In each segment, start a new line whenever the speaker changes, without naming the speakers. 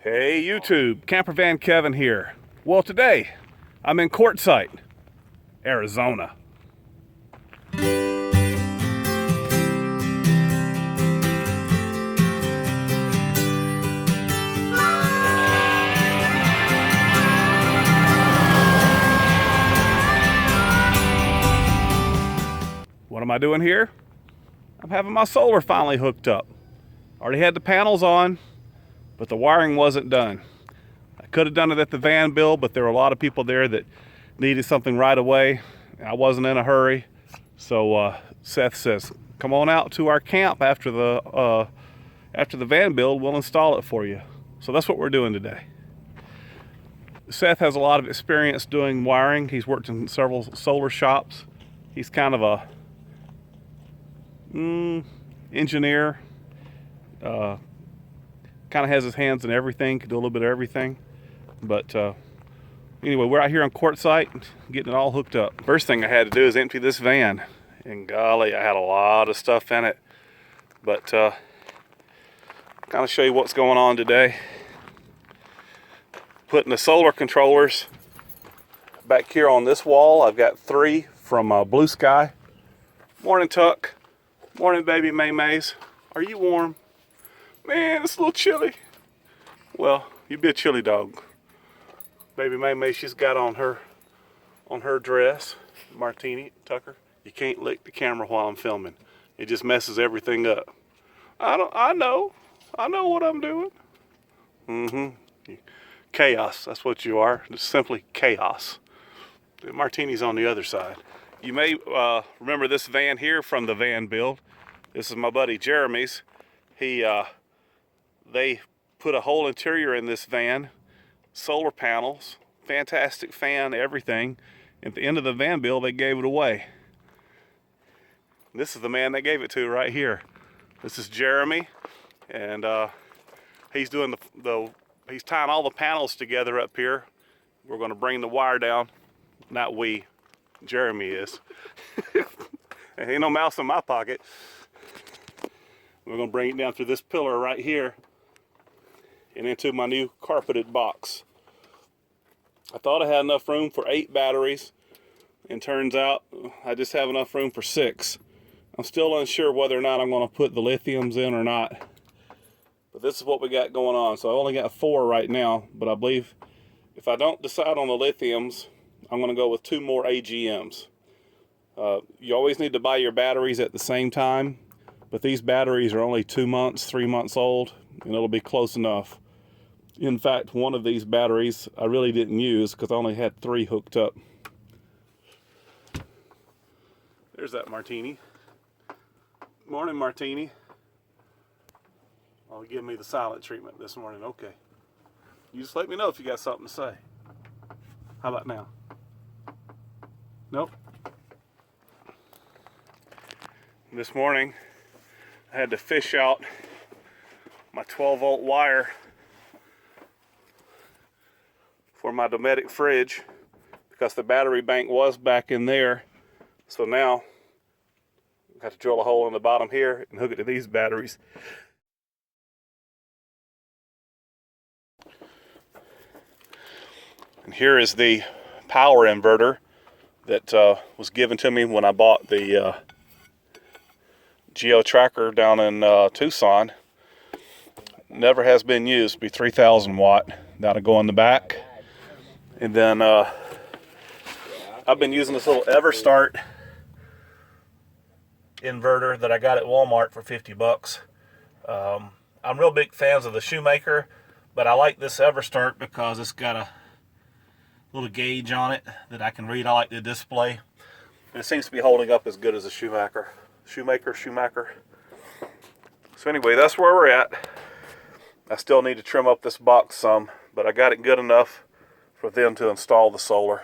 Hey YouTube, Campervan Kevin here. Well, today I'm in Quartzsite, Arizona. What am I doing here? I'm having my solar finally hooked up. Already had the panels on, but the wiring wasn't done. I could have done it at the van build, but there were a lot of people there that needed something right away. I wasn't in a hurry. So Seth says, come on out to our camp after the van build, we'll install it for you. So that's what we're doing today. Seth has a lot of experience doing wiring. He's worked in several solar shops. He's kind of a engineer. Kind of has his hands in everything, can do a little bit of everything. But anyway, we're out here on Quartzsite, getting it all hooked up. First thing I had to do is empty this van. And golly, I had a lot of stuff in it. But kind of show you what's going on today. Putting the solar controllers back here on this wall. I've got 3 from Blue Sky. Morning, Tuck. Morning, baby MaeMaes. Are you warm? Man, it's a little chilly. Well, you be a chilly dog. Baby MaeMae, she's got on her dress. Martini, Tucker. You can't lick the camera while I'm filming. It just messes everything up. I know what I'm doing. Chaos, that's what you are. Just simply chaos. The Martini's on the other side. You may remember this van here from the van build. This is my buddy Jeremy's. They put a whole interior in this van, solar panels, fantastic fan, everything. At the end of the van build, they gave it away. This is the man they gave it to right here. This is Jeremy, and he's doing he's tying all the panels together up here. We're going to bring the wire down. Not we, Jeremy is. Ain't no mouse in my pocket. We're going to bring it down through this pillar right here and into my new carpeted box. I thought I had enough room for 8 batteries, and turns out I just have enough room for 6. I'm still unsure whether or not I'm going to put the lithiums in or not, but this is what we got going on. So I only got 4 right now, but I believe if I don't decide on the lithiums, I'm going to go with 2 more AGMs. You always need to buy your batteries at the same time, but these batteries are only 2 months, 3 months old, and it'll be close enough. In fact, one of these batteries I really didn't use because I only had 3 hooked up. There's that Martini. Morning, Martini. Oh, give me the silent treatment this morning. Okay. You just let me know if you got something to say. How about now? Nope. This morning, I had to fish out my 12-volt wire for my Dometic fridge because the battery bank was back in there. So now I got to drill a hole in the bottom here and hook it to these batteries. And here is the power inverter that was given to me when I bought the Geo tracker down in Tucson. Never has been used. Be 3,000 watt. That'll go in the back. And then I've been using this little EverStart inverter that I got at Walmart for 50 bucks. I'm real big fans of the Shoemaker, but I like this EverStart because it's got a little gauge on it that I can read. I like the display. And it seems to be holding up as good as a Shoemaker. Shoemaker. So anyway, that's where we're at. I still need to trim up this box some, but I got it good enough for them to install the solar.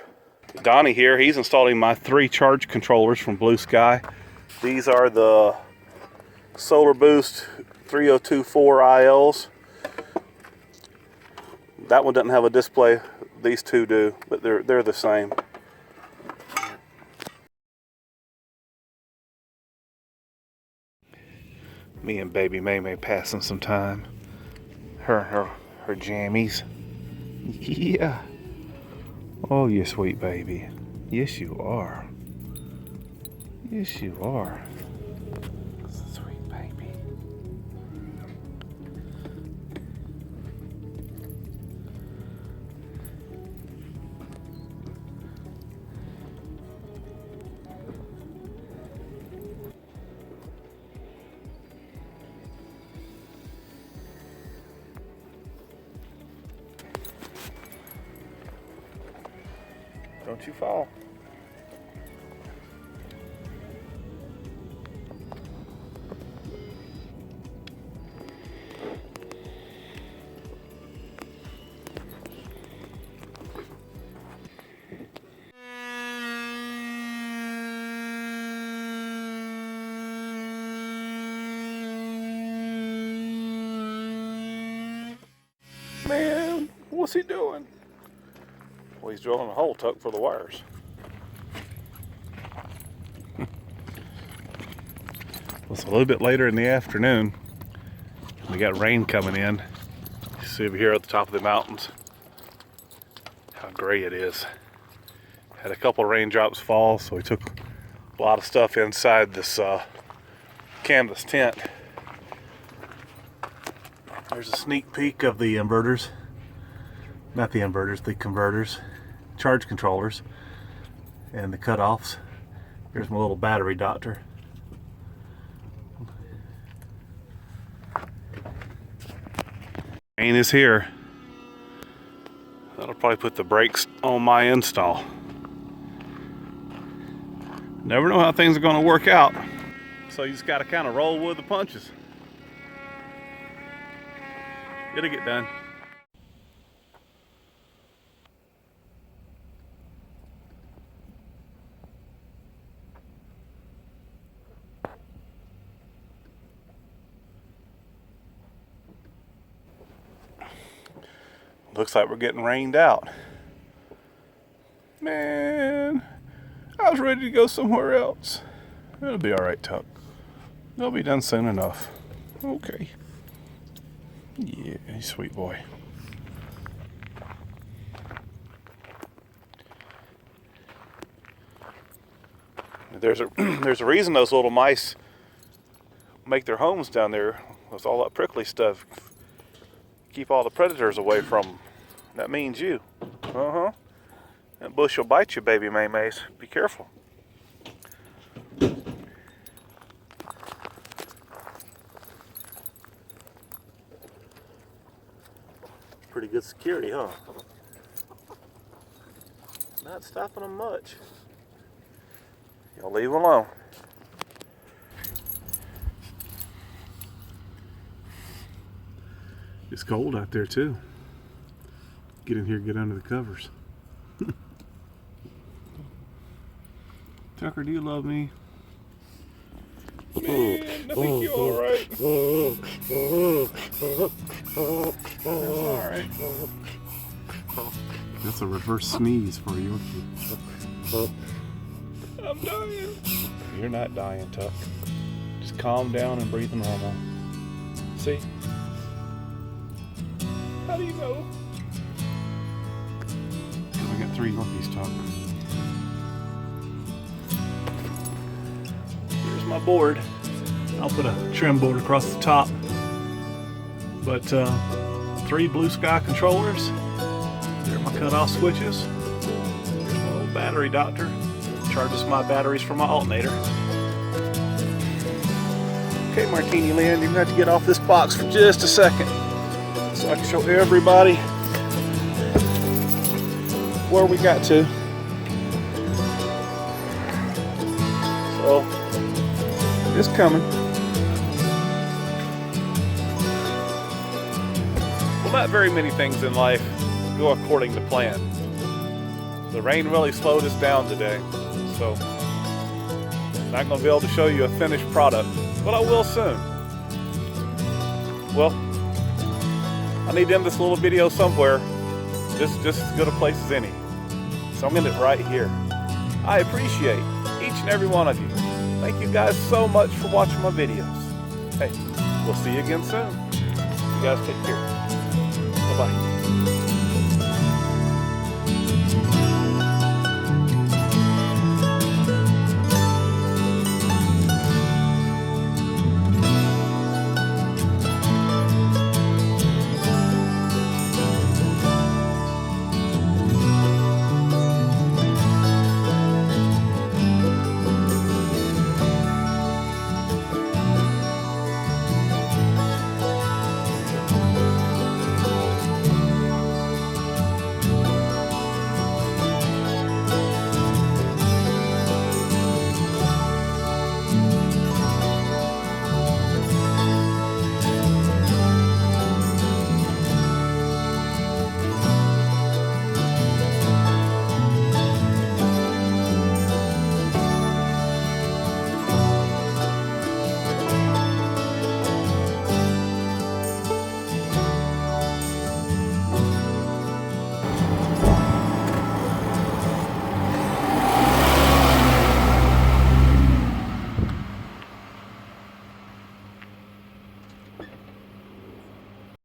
Donnie here, he's installing my 3 charge controllers from Blue Sky. These are the Solar Boost 3024 ILs. That one doesn't have a display. These 2 do, but they're the same. Me and baby MaeMae passing some time. Her her jammies. Yeah. Oh, you sweet baby. Yes, you are. Yes, you are. Sweet baby. Don't you fall. Man, what's he doing? Well, he's drilling a hole, Tuck, for the wires. It's a little bit later in the afternoon. We got rain coming in. You see over here at the top of the mountains how gray it is. Had a couple raindrops fall, so we took a lot of stuff inside this canvas tent. There's a sneak peek of the inverters. Not the inverters, the converters, charge controllers, and the cutoffs. Here's my little battery doctor. Rain is here. That'll probably put the brakes on my install. Never know how things are going to work out. So you just got to kind of roll with the punches. It'll get done. Looks like we're getting rained out. Man, I was ready to go somewhere else. It'll be all right, Tuck. It'll be done soon enough. Okay. Yeah, sweet boy. There's a reason those little mice make their homes down there. With all that prickly stuff. Keep all the predators away from them. That means you. That bush will bite you, baby MaeMaes. Be careful. Pretty good security, huh? Not stopping them much. You'll leave them alone. It's cold out there too. Get in here, get under the covers. Tucker, do you love me? Man, I think you're alright. Alright. That's a reverse sneeze for you. I'm dying. You're not dying, Tuck. Just calm down and breathe normal. See? How do you know? I got 3 Yorkies, Tuck. Here's my board. I'll put a trim board across the top. But 3 blue sky controllers. There are my cutoff switches. There's my little battery doctor. Charges my batteries for my alternator. Okay, Martini Land, you're gonna have to get off this box for just a second, so I can show everybody where we got to. So, it's coming. Well, not very many things in life go according to plan. The rain really slowed us down today, so I'm not going to be able to show you a finished product, but I will soon. Well, I need to end this little video somewhere. This is just as good a place as any. So I'm going to end it right here. I appreciate each and every one of you. Thank you guys so much for watching my videos. Hey, we'll see you again soon. You guys take care. Bye-bye.